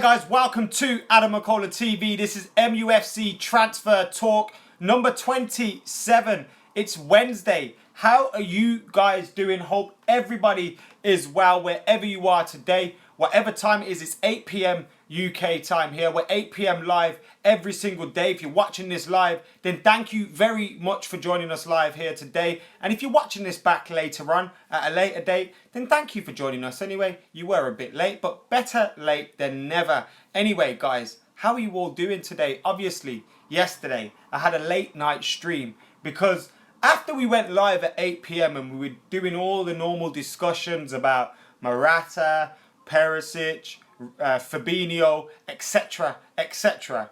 Guys, welcome to Adam McCullough TV. This is MUFC Transfer Talk number 27. It's Wednesday. How are you guys doing? Hope everybody is well wherever you are today. Whatever time it is, it's 8 p.m. UK time here. We're 8 p.m. live every single day. If you're watching this live, then thank you very much for joining us live here today. And if you're watching this back later on at a later date, then thank you for joining us anyway. You were a bit late, but better late than never. Anyway, guys, how are you all doing today? Obviously, yesterday I had a late night stream because after we went live at 8 p.m. and we were doing all the normal discussions about Morata, Perisic, Fabinho, etc., etc.,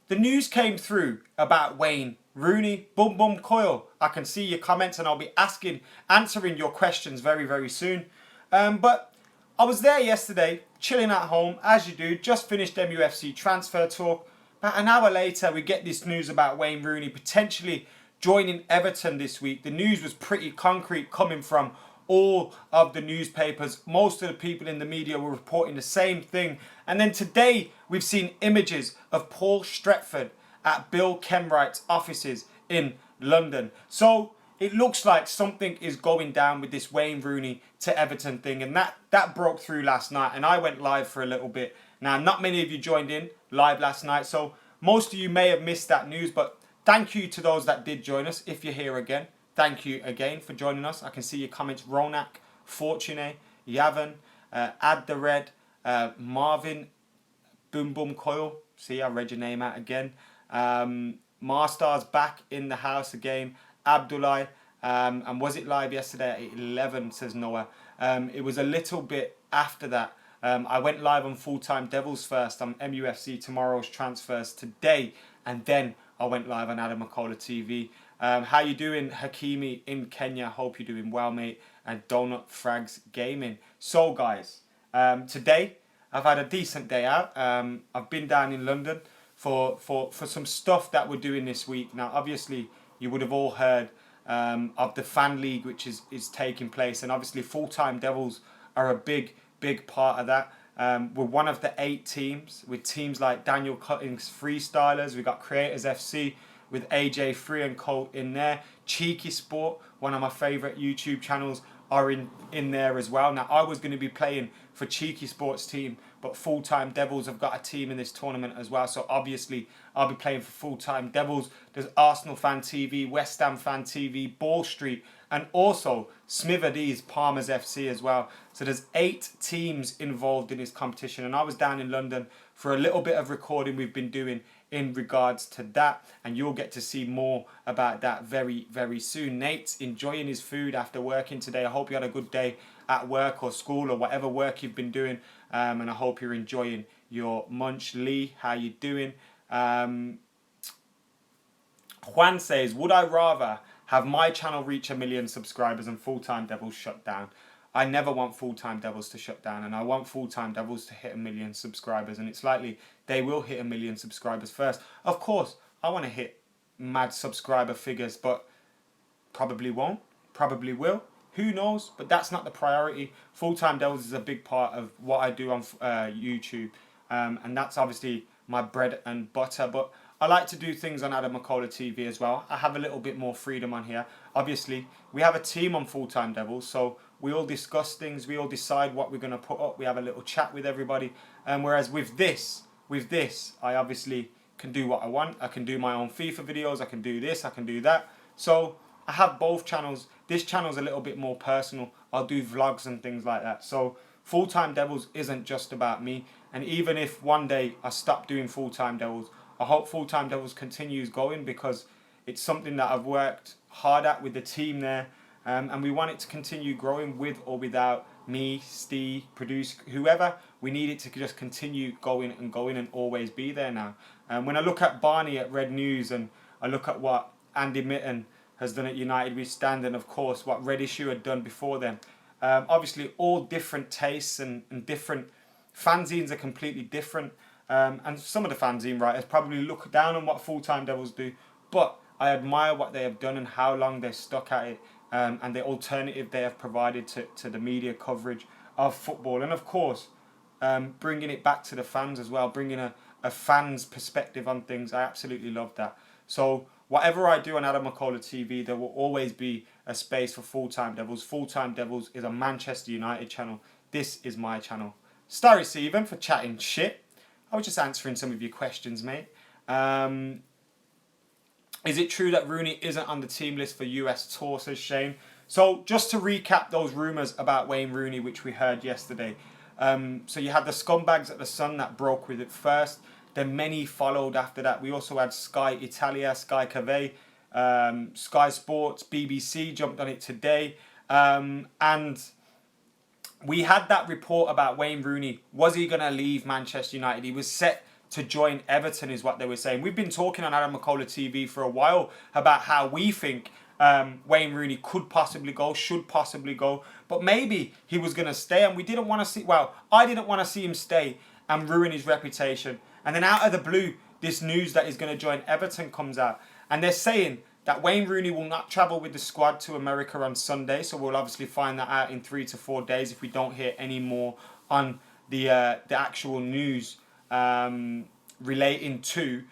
the news came through about Wayne Rooney. Bum bum coil. I can see your comments and I'll be answering your questions very, very soon. But I was there yesterday, chilling at home, as you do, just finished MUFC Transfer Talk. About an hour later, we get this news about Wayne Rooney potentially joining Everton this week. The news was pretty concrete coming from all of the newspapers. Most of the people in the media were reporting the same thing. And then today we've seen images of Paul Stretford at Bill Kenwright's offices in London. So it looks like something is going down with this Wayne Rooney to Everton thing. And that broke through last night and I went live for a little bit. Now, not many of you joined in live last night, so most of you may have missed that news, but thank you to those that did join us. If you're here again, thank you again for joining us. I can see your comments. Ronak, Fortune, Yavan, Add the Red, Marvin, Boom Boom Coil. See, I read your name out again. Marstar's back in the house again. Abdullah. And was it live yesterday at 11, says Noah. It was a little bit after that. I went live on Full Time Devils first on MUFC Tomorrow's Transfers today. And then I went live on Adam McCullough TV. How you doing, Hakimi in Kenya? Hope you're doing well, mate. And Donut Frags Gaming. So, guys, today I've had a decent day out. I've been down in London for some stuff that we're doing this week. Now, obviously, you would have all heard of the Fan League, which is taking place. And obviously, Full Time Devils are a big part of that. We're one of the 8 teams, with teams like Daniel Cutting's Freestylers. We've got Creators FC with AJ Free and Co in there. Cheeky Sport, one of my favourite YouTube channels, are in there as well. Now, I was going to be playing for Cheeky Sport's team, but Full Time Devils have got a team in this tournament as well. So obviously, I'll be playing for Full Time Devils. There's Arsenal Fan TV, West Ham Fan TV, Ball Street, and also Smitherdee's Palmers FC as well. So there's 8 teams involved in this competition. And I was down in London for a little bit of recording we've been doing in regards to that, and you'll get to see more about that very, very soon. Nate's enjoying his food after working today. I hope you had a good day at work or school or whatever work you've been doing, and I hope you're enjoying your munch. Lee, how you doing? Juan says, would I rather have my channel reach 1 million subscribers and Full Time Devils shut down? I never want Full Time Devils to shut down, and I want Full Time Devils to hit 1 million subscribers, and it's likely they will hit 1 million subscribers first. Of course, I want to hit mad subscriber figures, but probably won't, probably will. Who knows? But that's not the priority. Full Time Devils is a big part of what I do on YouTube, and that's obviously my bread and butter. But I like to do things on Adam McCullough TV as well. I have a little bit more freedom on here. Obviously, we have a team on Full Time Devils, so we all discuss things. We all decide what we're going to put up. We have a little chat with everybody. Whereas with this, I obviously can do what I want. I can do my own FIFA videos. I can do this. I can do that. So I have both channels. This channel's a little bit more personal. I'll do vlogs and things like that. So Full Time Devils isn't just about me. And even if one day I stop doing Full Time Devils, I hope Full Time Devils continues going, because it's something that I've worked hard at with the team there. And we want it to continue growing with or without me, Steve, produce, whoever. We need it to just continue going and always be there now. When I look at Barney at Red News, and I look at what Andy Mitten has done at United We Stand, and of course what Red Issue had done before them. Obviously all different tastes and different fanzines are completely different. And some of the fanzine writers probably look down on what Full Time Devils do, but I admire what they have done and how long they've stuck at it, and the alternative they have provided to the media coverage of football. And of course, bringing it back to the fans as well, bringing a fan's perspective on things. I absolutely love that. So whatever I do on Adam McCullough TV, there will always be a space for Full Time Devils. Full Time Devils is a Manchester United channel. This is my channel. Sorry, Stephen, for chatting shit. I was just answering some of your questions, mate. Is it true that Rooney isn't on the team list for US tour, says Shane? So just to recap those rumours about Wayne Rooney, which we heard yesterday. So you had the scumbags at the Sun that broke with it first. Then many followed after that. We also had Sky Italia, Sky Cave, Sky Sports, BBC jumped on it today. And we had that report about Wayne Rooney. Was he going to leave Manchester United? He was set to join Everton, is what they were saying. We've been talking on Adam McCullough TV for a while about how we think Wayne Rooney could possibly go, should possibly go, but maybe he was going to stay, and we didn't want to see, well, I didn't want to see him stay and ruin his reputation. And then out of the blue, this news that he's going to join Everton comes out, and they're saying that Wayne Rooney will not travel with the squad to America on Sunday, so we'll obviously find that out in 3 to 4 days if we don't hear any more on the actual news relating to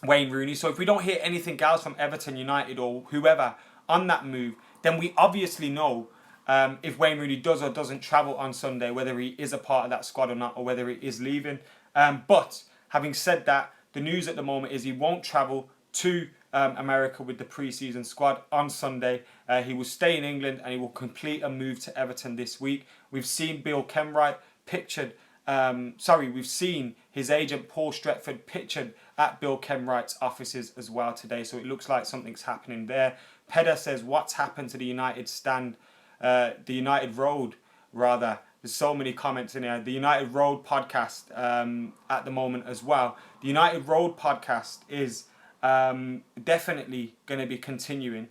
Wayne Rooney. So if we don't hear anything else from Everton, United or whoever on that move, then we obviously know if Wayne Rooney does or doesn't travel on Sunday, whether he is a part of that squad or not, or whether he is leaving. But having said that, the news at the moment is he won't travel to America with the pre-season squad on Sunday. He will stay in England and he will complete a move to Everton this week. We've seen Bill Kenwright pictured, we've seen his agent Paul Stretford pictured at Bill Kenwright's offices as well today. So it looks like something's happening there. Peda says, what's happened to the United stand, the United Road, rather. There's so many comments in here. The United Road podcast at the moment as well. The United Road podcast is definitely going to be continuing.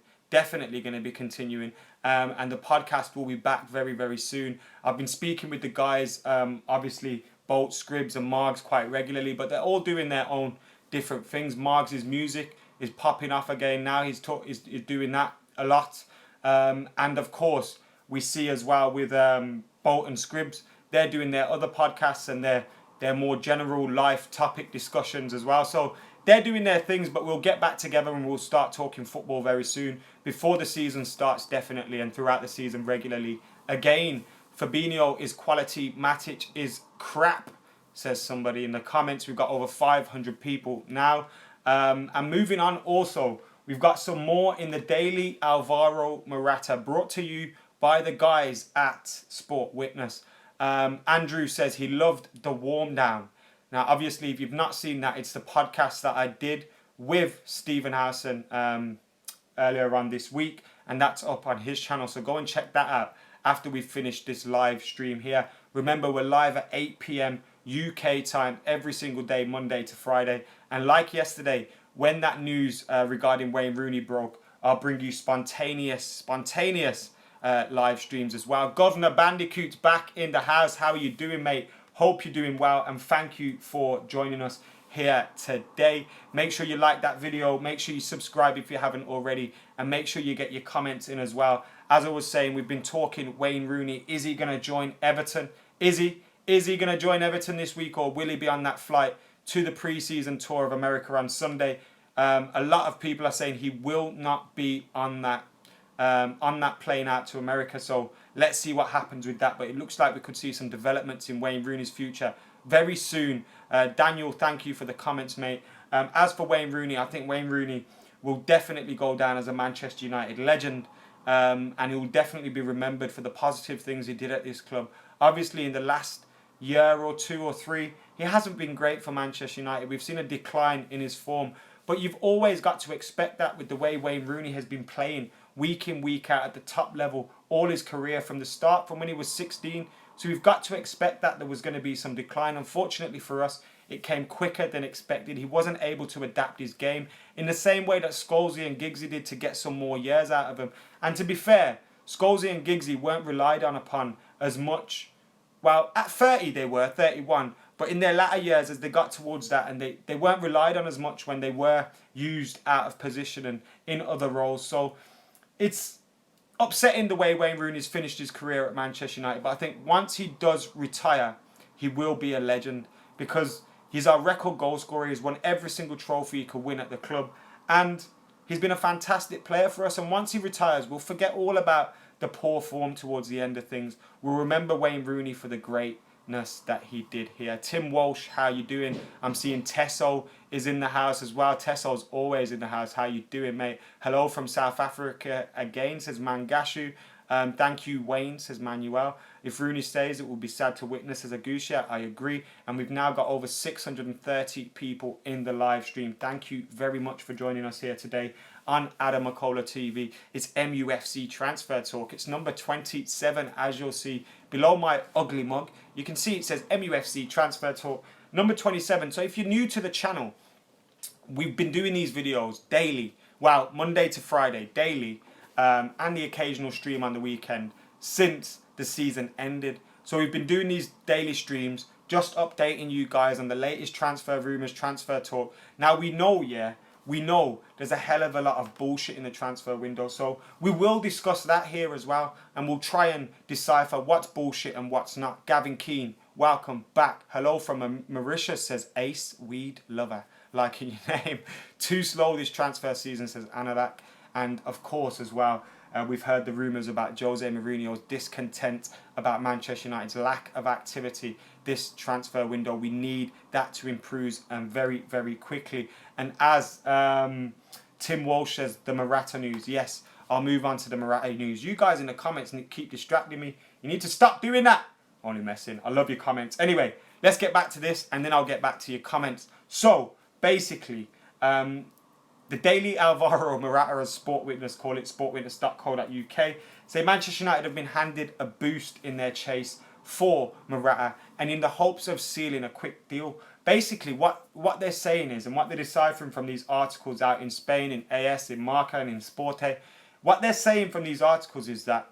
And the podcast will be back very, very soon. I've been speaking with the guys, obviously, Bolt, Scribs and Margs quite regularly, but they're all doing their own different things. Margs' music is popping off again now. He's doing that a lot. And of course, we see as well with Bolt and Scribs, they're doing their other podcasts and their more general life topic discussions as well. So they're doing their things, but we'll get back together and we'll start talking football very soon. Before the season starts, definitely, and throughout the season regularly. Again, Fabinho is quality, Matic is crap, says somebody in the comments. We've got over 500 people now. And moving on also, we've got some more in the Daily Alvaro Morata, brought to you by the guys at Sport Witness. Andrew says he loved the warm down. Now, obviously, if you've not seen that, it's the podcast that I did with Stephen Howson earlier on this week, and that's up on his channel. So go and check that out after we finish this live stream here. Remember, we're live at 8 p.m. UK time every single day, Monday to Friday. And like yesterday, when that news regarding Wayne Rooney broke, I'll bring you spontaneous live streams as well. Governor Bandicoot's back in the house. How are you doing, mate? Hope you're doing well, and thank you for joining us here today. Make sure you like that video. Make sure you subscribe if you haven't already, and make sure you get your comments in as well. As I was saying, we've been talking Wayne Rooney. Is he going to join Everton? Is he going to join Everton this week, or will he be on that flight to the pre-season tour of America on Sunday? A lot of people are saying he will not be on that plane out to America. So let's see what happens with that. But it looks like we could see some developments in Wayne Rooney's future very soon. Daniel, thank you for the comments, mate. As for Wayne Rooney, I think Wayne Rooney will definitely go down as a Manchester United legend. And he will definitely be remembered for the positive things he did at this club. Obviously, in the last year or 2 or 3, he hasn't been great for Manchester United. We've seen a decline in his form. But you've always got to expect that with the way Wayne Rooney has been playing week in, week out at the top level all his career from the start, from when he was 16. So we've got to expect that there was going to be some decline. Unfortunately for us, it came quicker than expected. He wasn't able to adapt his game in the same way that Scholesy and Giggsy did to get some more years out of him. And to be fair, Scholesy and Giggsy weren't relied on upon as much. Well, at 30 they were, 31. But in their latter years, as they got towards that, and they weren't relied on as much when they were used out of position and in other roles. So it's upsetting the way Wayne Rooney's finished his career at Manchester United. But I think once he does retire, he will be a legend because he's our record goal scorer. He's won every single trophy he could win at the club. And he's been a fantastic player for us. And once he retires, we'll forget all about the poor form towards the end of things. We'll remember Wayne Rooney for the greatness that he did here. Tim Walsh, how you doing? I'm seeing Tesso is in the house as well. Tesso's always in the house. How you doing, mate? Hello from South Africa again, says Mangashu. Thank you, Wayne, says Manuel. If Rooney stays, it will be sad to witness, as Agusha. I agree. And we've now got over 630 people in the live stream. Thank you very much for joining us here today on Adam McCullough TV. It's MUFC Transfer Talk. It's number 27, as you'll see below my ugly mug. You can see it says MUFC Transfer Talk, number 27. So if you're new to the channel, we've been doing these videos daily. Well, Monday to Friday, daily. And the occasional stream on the weekend since the season ended. So we've been doing these daily streams, just updating you guys on the latest transfer rumours, transfer talk. Now we know there's a hell of a lot of bullshit in the transfer window. So we will discuss that here as well. And we'll try and decipher what's bullshit and what's not. Gavin Keane, welcome back. Hello from Mauritius, says Ace Weed Lover. Like in your name. Too slow this transfer season, says Anadak. And of course, as well, we've heard the rumours about Jose Mourinho's discontent about Manchester United's lack of activity this transfer window. We need that to improve very, very quickly. And as Tim Walsh says, the Morata news. Yes, I'll move on to the Morata news. You guys in the comments keep distracting me. You need to stop doing that. Only messing. I love your comments. Anyway, let's get back to this and then I'll get back to your comments. So, basically, the Daily Alvaro Morata, as Sport Witness call it, sportwitness.co.uk, say Manchester United have been handed a boost in their chase for Morata and in the hopes of sealing a quick deal. Basically, what they're saying is, and what they're deciphering from these articles out in Spain, in AS, in Marca, and in Sporte, what they're saying from these articles is that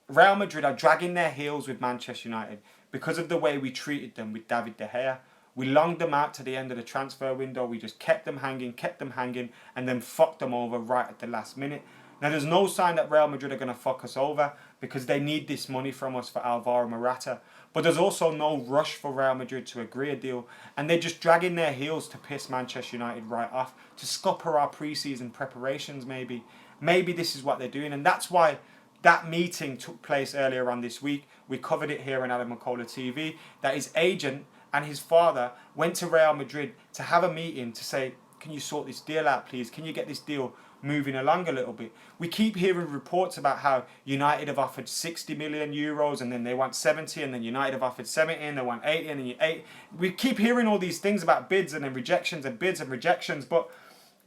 Real Madrid are dragging their heels with Manchester United because of the way we treated them with David De Gea. We longed them out to the end of the transfer window. We just kept them hanging, and then fucked them over right at the last minute. Now, there's no sign that Real Madrid are going to fuck us over because they need this money from us for Alvaro Morata. But there's also no rush for Real Madrid to agree a deal. And they're just dragging their heels to piss Manchester United right off, to scupper our pre-season preparations maybe. Maybe this is what they're doing. And that's why that meeting took place earlier on this week. We covered it here on Adam McCullough TV. That his agent and his father went to Real Madrid to have a meeting to say, can you sort this deal out, please? Can you get this deal moving along a little bit? We keep hearing reports about how United have offered 60 million euros and then they want 70, and then United have offered 70 and they want 80 and then you 8. We keep hearing all these things about bids and then rejections and bids and rejections, but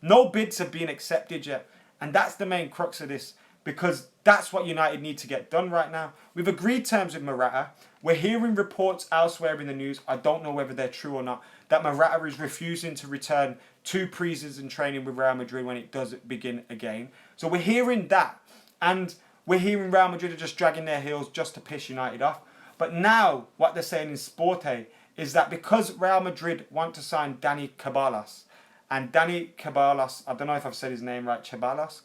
no bids have been accepted yet. And that's the main crux of this, because that's what United need to get done right now. We've agreed terms with Morata. We're hearing reports elsewhere in the news, I don't know whether they're true or not, that Morata is refusing to return to pre-season training with Real Madrid when it does begin again. So we're hearing that. And we're hearing Real Madrid are just dragging their heels just to piss United off. But now, what they're saying in Sporte is that because Real Madrid want to sign Dani Ceballos, and Dani Ceballos, I don't know if I've said his name right, Ceballos,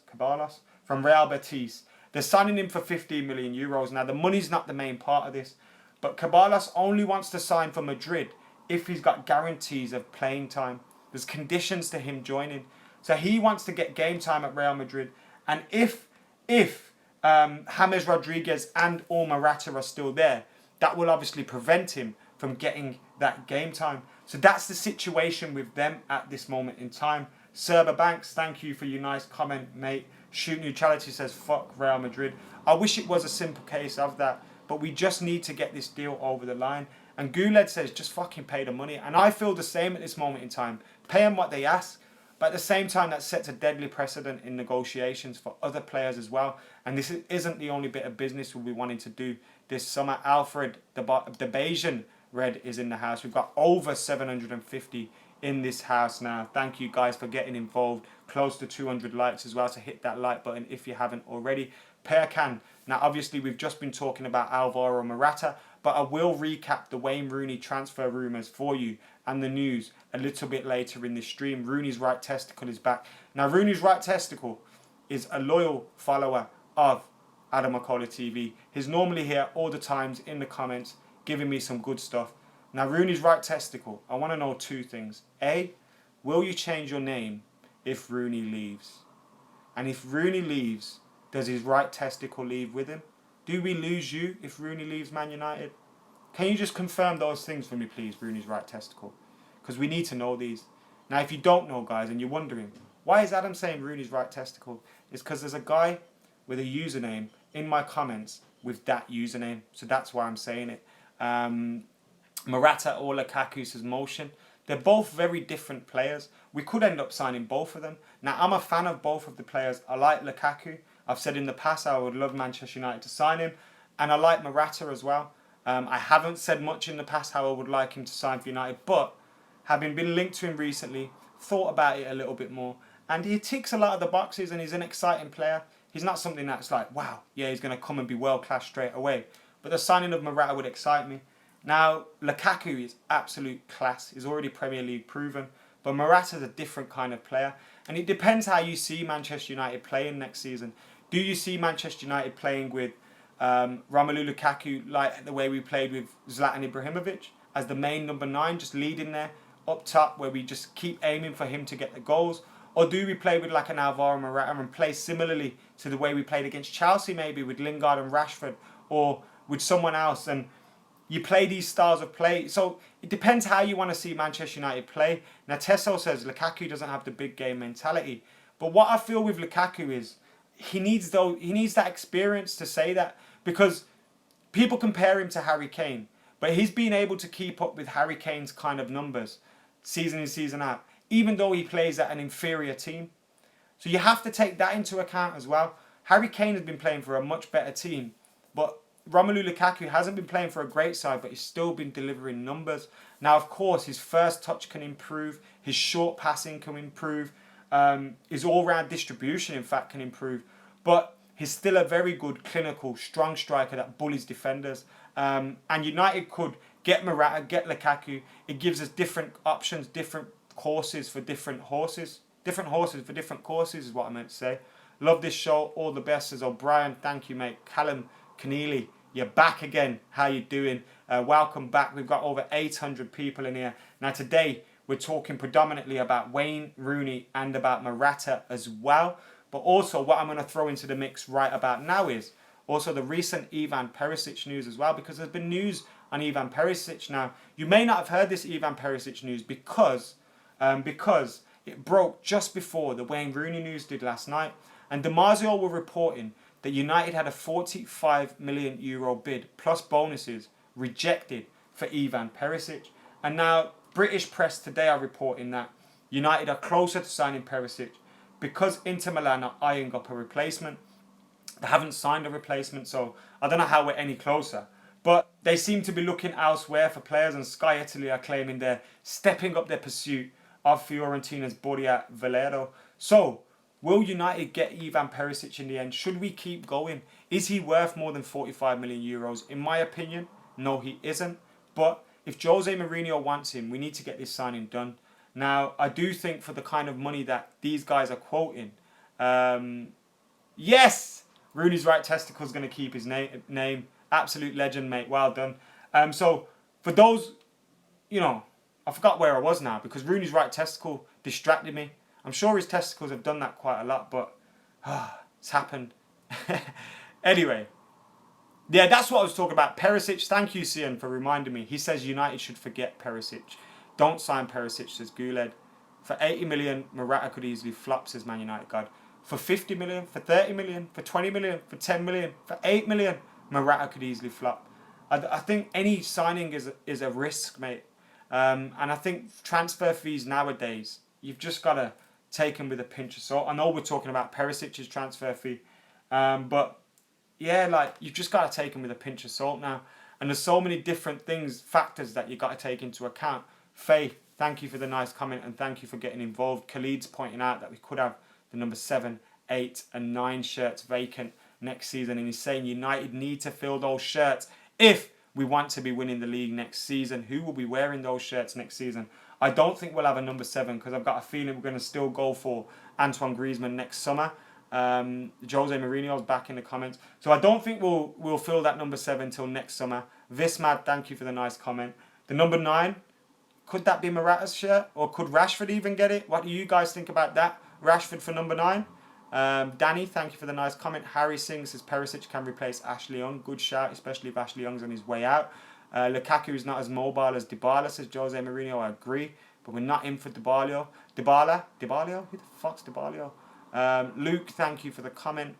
from Real Betis, they're signing him for 15 million euros. Now, the money's not the main part of this, but Ceballos only wants to sign for Madrid if he's got guarantees of playing time. There's conditions to him joining. So he wants to get game time at Real Madrid. And if James Rodriguez and or Morata are still there, that will obviously prevent him from getting that game time. So that's the situation with them at this moment in time. Serba Banks, thank you for your nice comment, mate. Shoot Neutrality says, fuck Real Madrid. I wish it was a simple case of that, but we just need to get this deal over the line. And Guled says, just fucking pay the money. And I feel the same at this moment in time. Pay them what they ask. But at the same time, that sets a deadly precedent in negotiations for other players as well. And this isn't the only bit of business we'll be wanting to do this summer. Alfred, the Bayesian Red is in the house. We've got over 750 in this house now. Thank you guys for getting involved. Close to 200 likes as well, so hit that like button if you haven't already. Perkan. Now, obviously, we've just been talking about Alvaro Morata, but I will recap the Wayne Rooney transfer rumours for you and the news a little bit later in this stream. Rooney's right testicle is back. Now, Rooney's right testicle is a loyal follower of Adam McCullough TV. He's normally here all the times in the comments, giving me some good stuff. Now, Rooney's right testicle. I want to know two things. A, will you change your name if Rooney leaves? And if Rooney leaves, does his right testicle leave with him? Do we lose you if Rooney leaves Man United? Can you just confirm those things for me, please, Rooney's right testicle? Because we need to know these. Now, if you don't know, guys, and you're wondering, why is Adam saying Rooney's right testicle? It's because there's a guy with a username in my comments with that username. So that's why I'm saying it. Morata or Lukaku says motion. They're both very different players. We could end up signing both of them. Now, I'm a fan of both of the players. I like Lukaku. I've said in the past I would love Manchester United to sign him. And I like Morata as well. I haven't said much in the past how I would like him to sign for United. But having been linked to him recently, thought about it a little bit more. And he ticks a lot of the boxes and he's an exciting player. He's not something that's like, wow, yeah, he's going to come and be world class straight away. But the signing of Morata would excite me. Now, Lukaku is absolute class. He's already Premier League proven. But Morata's a different kind of player. And it depends how you see Manchester United playing next season. Do you see Manchester United playing with Romelu Lukaku like the way we played with Zlatan Ibrahimovic as the main number 9, just leading there up top where we just keep aiming for him to get the goals? Or do we play with like an Alvaro Morata and play similarly to the way we played against Chelsea, maybe with Lingard and Rashford, or with someone else? And you play these styles of play. So it depends how you want to see Manchester United play. Now, Tesso says Lukaku doesn't have the big game mentality. But what I feel with Lukaku is he needs that experience to say that, because people compare him to Harry Kane, but he's been able to keep up with Harry Kane's kind of numbers season in, season out, even though he plays at an inferior team. So you have to take that into account as well. Harry Kane has been playing for a much better team, but Romelu Lukaku hasn't been playing for a great side, but he's still been delivering numbers. Now, of course, his first touch can improve, his short passing can improve, his all-round distribution, in fact, can improve. But he's still a very good, clinical, strong striker that bullies defenders. And United could get Morata, get Lukaku. It gives us different options, different courses for different horses. Different horses for different courses is what I meant to say. Love this show. All the best, says O'Brien. Thank you, mate. Callum Keneally, you're back again. How you doing? Welcome back. We've got over 800 people in here. Now today, we're talking predominantly about Wayne Rooney and about Morata as well. But also what I'm going to throw into the mix right about now is also the recent Ivan Perisic news as well, because there's been news on Ivan Perisic. Now, you may not have heard this Ivan Perisic news because it broke just before the Wayne Rooney news did last night. And DiMarzio were reporting that United had a €45 million bid plus bonuses rejected for Ivan Perisic. And now British press today are reporting that United are closer to signing Perisic because Inter Milan are eyeing up a replacement. They haven't signed a replacement, so I don't know how we're any closer. But they seem to be looking elsewhere for players, and Sky Italy are claiming they're stepping up their pursuit of Fiorentina's Borja Valero. So, will United get Ivan Perisic in the end? Should we keep going? Is he worth more than €45 million? In my opinion, no, he isn't. But if Jose Mourinho wants him, we need to get this signing done. Now, I do think for the kind of money that these guys are quoting, yes, Rooney's right testicle is going to keep his name. Absolute legend, mate. Well done. So, for those, I forgot where I was now because Rooney's right testicle distracted me. I'm sure his testicles have done that quite a lot, but it's happened. Anyway, yeah, that's what I was talking about. Perisic, thank you, Cian, for reminding me. He says United should forget Perisic. Don't sign Perisic, says Guled. For 80 million, Morata could easily flop, says Man United God. For 50 million, for 30 million, for 20 million, for 10 million, for 8 million, Morata could easily flop. I think any signing is a risk, mate. And I think transfer fees nowadays, you've just got to take them with a pinch of salt. I know we're talking about Perisic's transfer fee, but yeah, you've just got to take them with a pinch of salt now. And there's so many different factors that you got to take into account. Faith, thank you for the nice comment and thank you for getting involved. Khalid's pointing out that we could have the number 7, 8 and 9 shirts vacant next season, and he's saying United need to fill those shirts if we want to be winning the league next season. Who will be wearing those shirts next season? I don't think we'll have a number 7 because I've got a feeling we're going to still go for Antoine Griezmann next summer. Jose Mourinho's back in the comments. So I don't think we'll fill that number 7 until next summer. Vismad, thank you for the nice comment. The number 9, could that be Morata's shirt? Or could Rashford even get it? What do you guys think about that? Rashford for number 9. Danny, thank you for the nice comment. Harry Singh says Perisic can replace Ashley Young. Good shout, especially if Ashley Young's on his way out. Lukaku is not as mobile as Dybala, says Jose Mourinho. I agree. But we're not in for Dybala? Who the fuck's Dybala? Luke, thank you for the comment.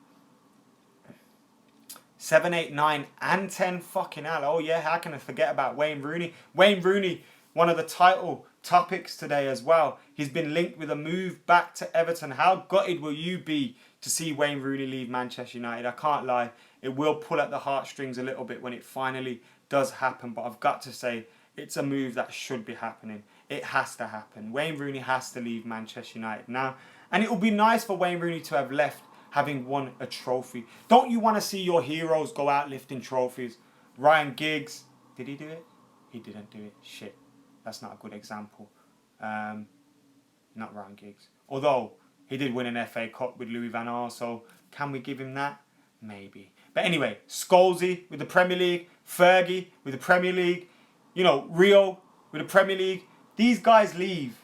7, 8, 9 and 10. Fucking hell. Oh yeah, how can I forget about Wayne Rooney? Wayne Rooney, one of the title topics today as well. He's been linked with a move back to Everton. How gutted will you be to see Wayne Rooney leave Manchester United? I can't lie. It will pull at the heartstrings a little bit when it finally does happen. But I've got to say, it's a move that should be happening. It has to happen. Wayne Rooney has to leave Manchester United now. And it will be nice for Wayne Rooney to have left having won a trophy. Don't you want to see your heroes go out lifting trophies? Ryan Giggs, did he do it? He didn't do it. Shit. That's not a good example. Not Ryan Giggs. Although, he did win an FA Cup with Louis van Gaal, so can we give him that? Maybe. But anyway, Scholesy with the Premier League, Fergie with the Premier League, you know, Rio with the Premier League. These guys leave.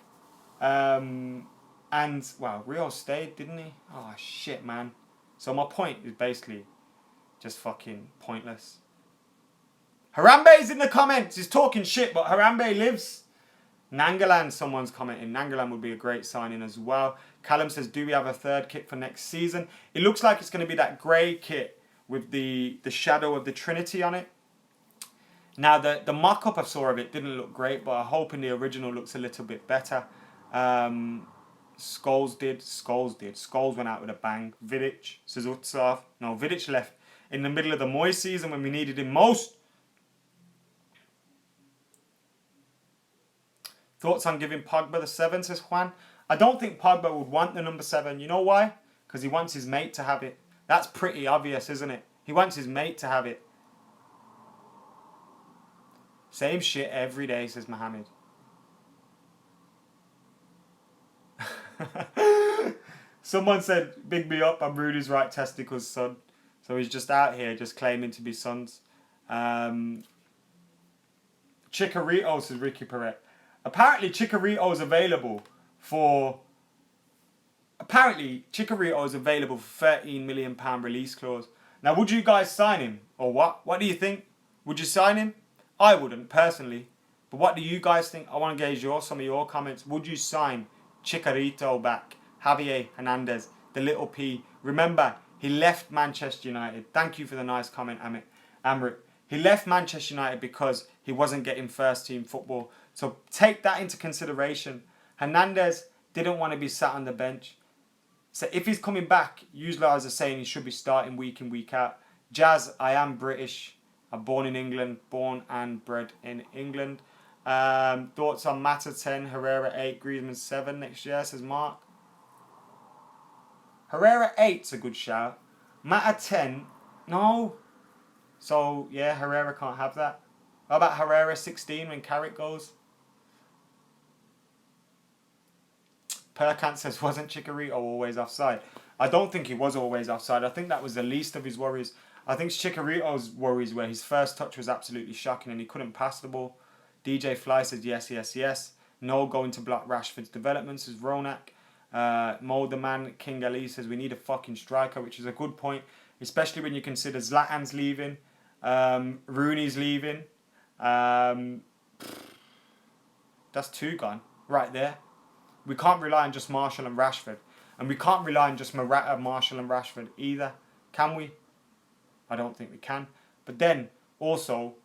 And, well, Rio stayed, didn't he? Oh, shit, man. So my point is basically just fucking pointless. Harambe's in the comments. He's talking shit, but Harambe lives. Nangalan, someone's commenting. Nangalan would be a great signing as well. Callum says, do we have a third kit for next season? It looks like it's going to be that grey kit with the shadow of the Trinity on it. Now, the mock-up I saw of it didn't look great, but I'm hoping the original looks a little bit better. Scholes did. Scholes went out with a bang. Vidic, Suzutsov. No, Vidic left in the middle of the Moyes season when we needed him most. Thoughts on giving Pogba the 7, says Juan. I don't think Pogba would want the number 7. You know why? Because he wants his mate to have it. That's pretty obvious, isn't it? He wants his mate to have it. Same shit every day, says Mohammed. Someone said, big me up, I'm Rudy's right testicle's son. So he's just out here just claiming to be sons. Chicharito, says Ricky Perret. Apparently Chicharito is available for £13 million release clause. Now, would you guys sign him? Or what? What do you think? Would you sign him? I wouldn't, personally. But what do you guys think? I want to gauge some of your comments. Would you sign Chicharito back? Javier Hernandez, the little P. Remember, he left Manchester United. Thank you for the nice comment, Amrit. He left Manchester United because he wasn't getting first team football. So take that into consideration. Hernandez didn't want to be sat on the bench. So if he's coming back, usually I was saying he should be starting week in, week out. Jazz, I am British. I'm born in England, born and bred in England. Thoughts on Mata 10, Herrera 8, Griezmann 7 next year, says Mark. Herrera 8's a good shout. Mata 10, no. So, yeah, Herrera can't have that. How about Herrera 16 when Carrick goes? Perkant says, wasn't Chicharito always offside? I don't think he was always offside. I think that was the least of his worries. I think Chicharito's worries were his first touch was absolutely shocking and he couldn't pass the ball. DJ Fly says, yes. No going to block Rashford's development, says Ronak. Molderman King Ali says, we need a fucking striker, which is a good point, especially when you consider Zlatan's leaving, Rooney's leaving. That's 2 gone, right there. We can't rely on just Martial and Rashford. And we can't rely on just Morata, Martial and Rashford either. Can we? I don't think we can. But then, also,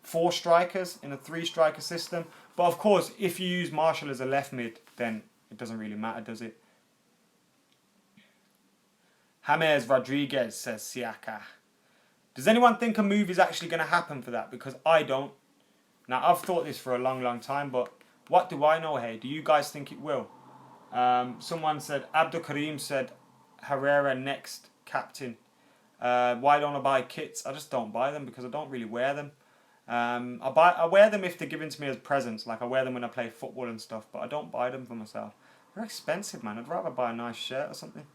4 strikers in a 3-striker system. But of course, if you use Martial as a left mid, then it doesn't really matter, does it? James Rodriguez says Siaka. Does anyone think a move is actually going to happen for that? Because I don't. Now, I've thought this for a long time, but what do I know, hey? Do you guys think it will? Someone said, Abdul Karim said, Herrera next captain. Why don't I buy kits? I just don't buy them because I don't really wear them. I wear them if they're given to me as presents. Like I wear them when I play football and stuff, but I don't buy them for myself. They're expensive, man. I'd rather buy a nice shirt or something.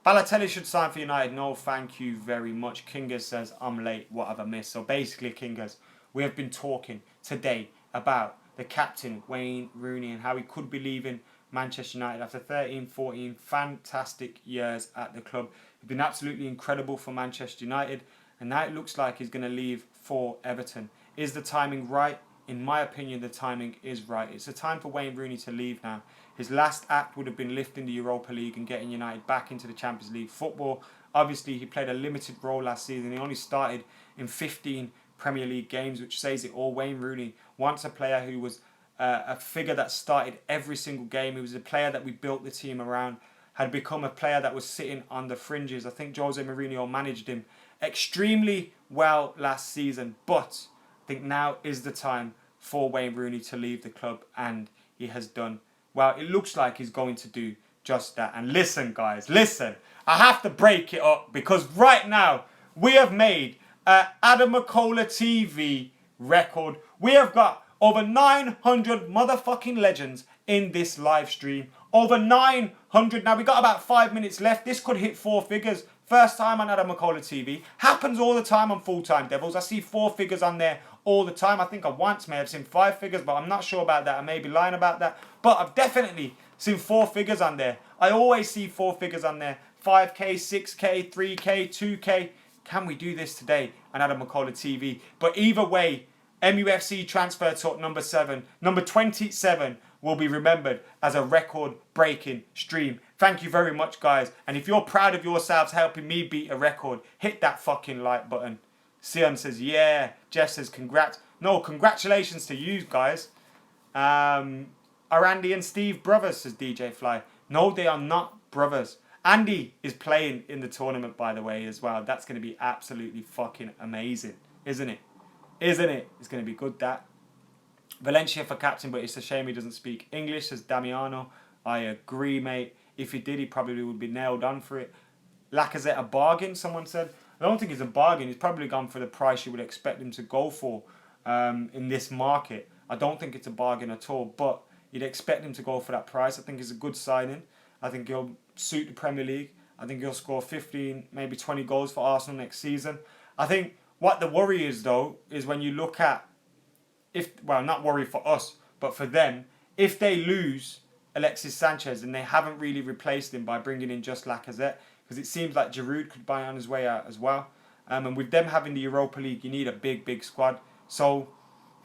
Balotelli should sign for United. No, thank you very much. Kingas says, I'm late. What have I missed? So basically, Kingas, we have been talking today about the captain, Wayne Rooney, and how he could be leaving Manchester United after 13, 14 fantastic years at the club. He's been absolutely incredible for Manchester United, and now it looks like he's going to leave for Everton. Is the timing right? In my opinion, the timing is right. It's a time for Wayne Rooney to leave now. His last act would have been lifting the Europa League and getting United back into the Champions League football. Obviously, he played a limited role last season. He only started in 15 Premier League games, which says it all. Wayne Rooney, once a player who was a figure that started every single game. He was a player that we built the team around, had become a player that was sitting on the fringes. I think Jose Mourinho managed him extremely well last season, but I think now is the time for Wayne Rooney to leave the club, and he has done well. It looks like he's going to do just that. And listen, guys, listen. I have to break it up because right now we have made Adam McCullough TV record. We have got over 900 motherfucking legends in this live stream. Over 900. Now we got about 5 minutes left. This could hit 4 figures. First time on Adam McCullough TV. Happens all the time on Full Time Devils. I see 4 figures on there all the time. I think I once may have seen 5 figures, but I'm not sure about that. I may be lying about that. But I've definitely seen 4 figures on there. I always see 4 figures on there. 5K, 6K, 3K, 2K. Can we do this today on Adam McCullough TV? But either way, MUFC Transfer Talk number 27, will be remembered as a record-breaking stream. Thank you very much, guys. And if you're proud of yourselves helping me beat a record, hit that fucking like button. Sion says, yeah. Jeff says, congrats. No, congratulations to you guys. Are Andy and Steve brothers, says DJ Fly. No, they are not brothers. Andy is playing in the tournament, by the way, as well. That's going to be absolutely fucking amazing, isn't it? Isn't it? It's going to be good, that. Valencia for captain, but it's a shame he doesn't speak English, says Damiano. I agree, mate. If he did, he probably would be nailed on for it. Lacazette a bargain, someone said. I don't think he's a bargain. He's probably gone for the price you would expect him to go for in this market. I don't think it's a bargain at all, but you'd expect him to go for that price. I think he's a good signing. I think he'll suit the Premier League. I think he'll score 15, maybe 20 goals for Arsenal next season. I think what the worry is, though, is when you look at, not worry for us, but for them, if they lose Alexis Sanchez and they haven't really replaced him by bringing in just Lacazette, because it seems like Giroud could buy on his way out as well. And with them having the Europa League, you need a big, big squad. So,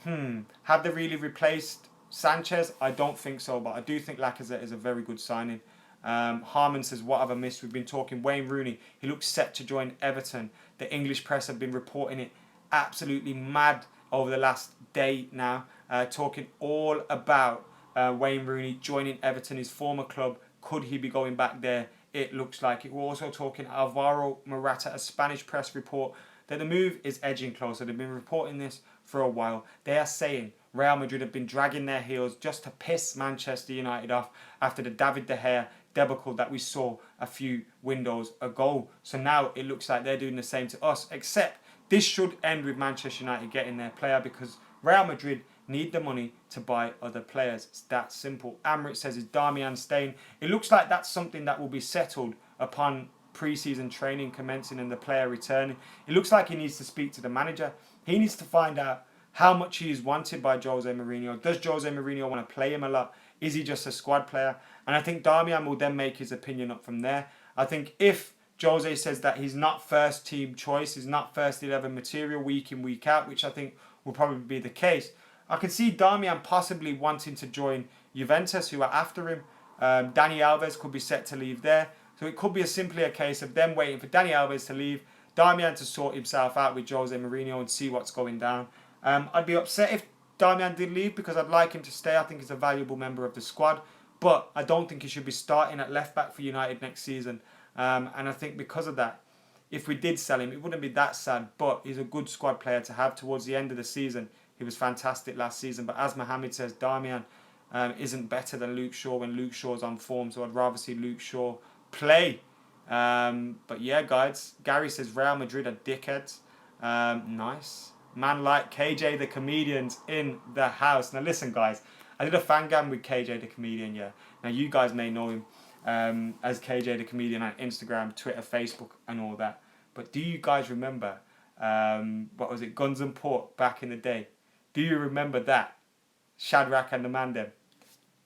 have they really replaced Sanchez? I don't think so, but I do think Lacazette is a very good signing. Harmon says, what have I missed? We've been talking Wayne Rooney. He looks set to join Everton. The English press have been reporting it absolutely mad over the last day now, talking all about Wayne Rooney joining Everton, his former club. Could he be going back there? It looks like it. We're also talking Alvaro Morata, a Spanish press report, that the move is edging closer. They've been reporting this for a while. They are saying Real Madrid have been dragging their heels just to piss Manchester United off after the David De Gea debacle that we saw a few windows ago. So now it looks like they're doing the same to us, except this should end with Manchester United getting their player because Real Madrid need the money to buy other players. It's that simple. Amrit says, is Darmian staying? It looks like that's something that will be settled upon pre-season training commencing and the player returning. It looks like he needs to speak to the manager. He needs to find out how much he is wanted by Jose Mourinho. Does Jose Mourinho want to play him a lot? Is he just a squad player? And I think Darmian will then make his opinion up from there. I think if Jose says that he's not first team choice, he's not first 11 material week in, week out, which I think will probably be the case, I can see Darmian possibly wanting to join Juventus, who are after him. Dani Alves could be set to leave there. So it could be simply a case of them waiting for Dani Alves to leave, Darmian to sort himself out with Jose Mourinho and see what's going down. I'd be upset if Darmian did leave because I'd like him to stay. I think he's a valuable member of the squad. But I don't think he should be starting at left back for United next season. And I think because of that, if we did sell him, it wouldn't be that sad. But he's a good squad player to have towards the end of the season. He was fantastic last season. But as Mohamed says, Darmian isn't better than Luke Shaw when Luke Shaw's on form. So I'd rather see Luke Shaw play. But yeah, guys. Gary says Real Madrid are dickheads. Nice. Man like KJ the Comedian's in the house. Now listen, guys. I did a fan gam with KJ the Comedian, yeah. Now you guys may know him. as KJ the Comedian on Instagram, Twitter, Facebook, and all that. But do you guys remember, what was it, Guns and Pork back in the day? Do you remember that? Shadrach and the Mandem.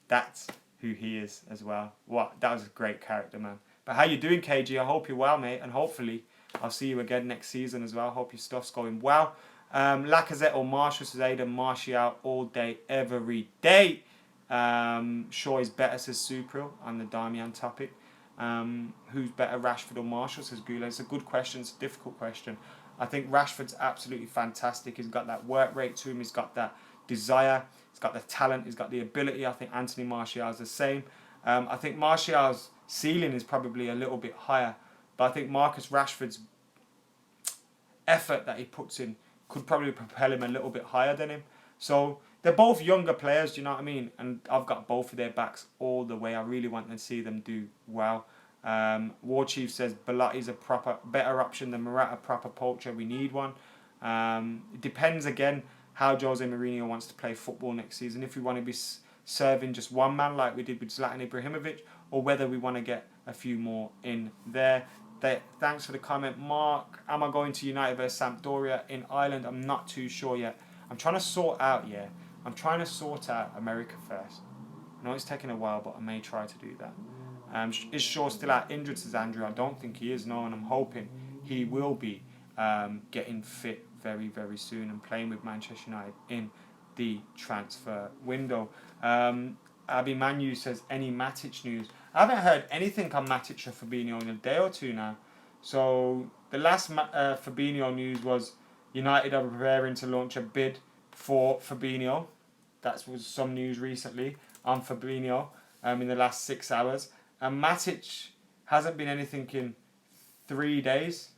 That's who he is as well. That was a great character, man. But how you doing, KG? I hope you're well, mate, and hopefully I'll see you again next season as well. Hope your stuff's going well. Lacazette or Martial, says Aidan. Martial all day, every day. Shaw is better, says Supril, on the Darmian topic. Who's better, Rashford or Martial, says Gula? It's a good question. It's a difficult question. I think Rashford's absolutely fantastic. He's got that work rate to him. He's got that desire. He's got the talent. He's got the ability. I think Anthony Martial's the same. I think Martial's ceiling is probably a little bit higher. But I think Marcus Rashford's effort that he puts in could probably propel him a little bit higher than him. So they're both younger players, do you know what I mean? And I've got both of their backs all the way. I really want to see them do well. War Chief says Belotti's a better option than Morata, proper poacher. We need one. It depends again how Jose Mourinho wants to play football next season. If we want to be serving just one man like we did with Zlatan Ibrahimovic, or whether we want to get a few more in there. Thanks for the comment, Mark. Am I going to United versus Sampdoria in Ireland? I'm not too sure yet. I'm trying to sort out America first. I know it's taking a while, but I may try to do that. Is Shaw still out injured, says Andrew? I don't think he is, no, and I'm hoping he will be getting fit very, very soon and playing with Manchester United in the transfer window. Abby Manu says, any Matic news? I haven't heard anything on Matic or Fabinho in a day or two now. So the last Fabinho news was United are preparing to launch a bid for Fabinho. That was some news recently on Fabinho in the last 6 hours. And Matic hasn't been anything in 3 days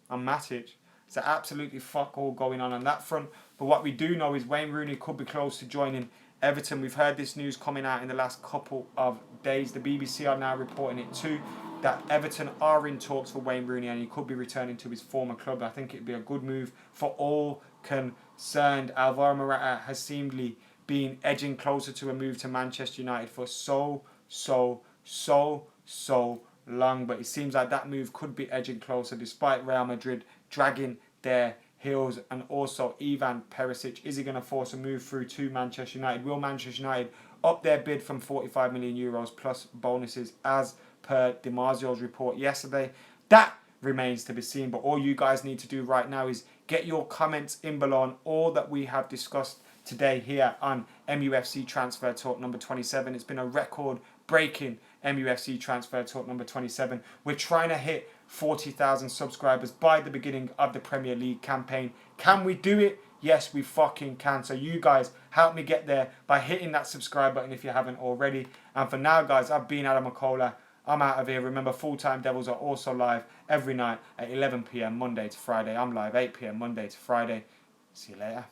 on Matic. So absolutely fuck all going on that front. But what we do know is Wayne Rooney could be close to joining Everton. We've heard this news coming out in the last couple of days. The BBC are now reporting it too, that Everton are in talks for Wayne Rooney and he could be returning to his former club. I think it'd be a good move for all concerned. Alvaro Morata has seemingly been edging closer to a move to Manchester United for so long, but it seems like that move could be edging closer despite Real Madrid dragging their heels. And also Ivan Perisic, is he going to force a move through to Manchester United? Will Manchester United up their bid from 45 million euros plus bonuses as per DiMarzio's report yesterday? That remains to be seen, but all you guys need to do right now is get your comments in below on all that we have discussed today here on MUFC Transfer Talk number 27. It's been a record-breaking MUFC Transfer Talk number 27. We're trying to hit 40,000 subscribers by the beginning of the Premier League campaign. Can we do it? Yes, we fucking can. So you guys help me get there by hitting that subscribe button if you haven't already. And for now, guys, I've been Adam McCullough. I'm out of here. Remember, Full-Time Devils are also live every night at 11 p.m. Monday to Friday. I'm live 8 p.m. Monday to Friday. See you later.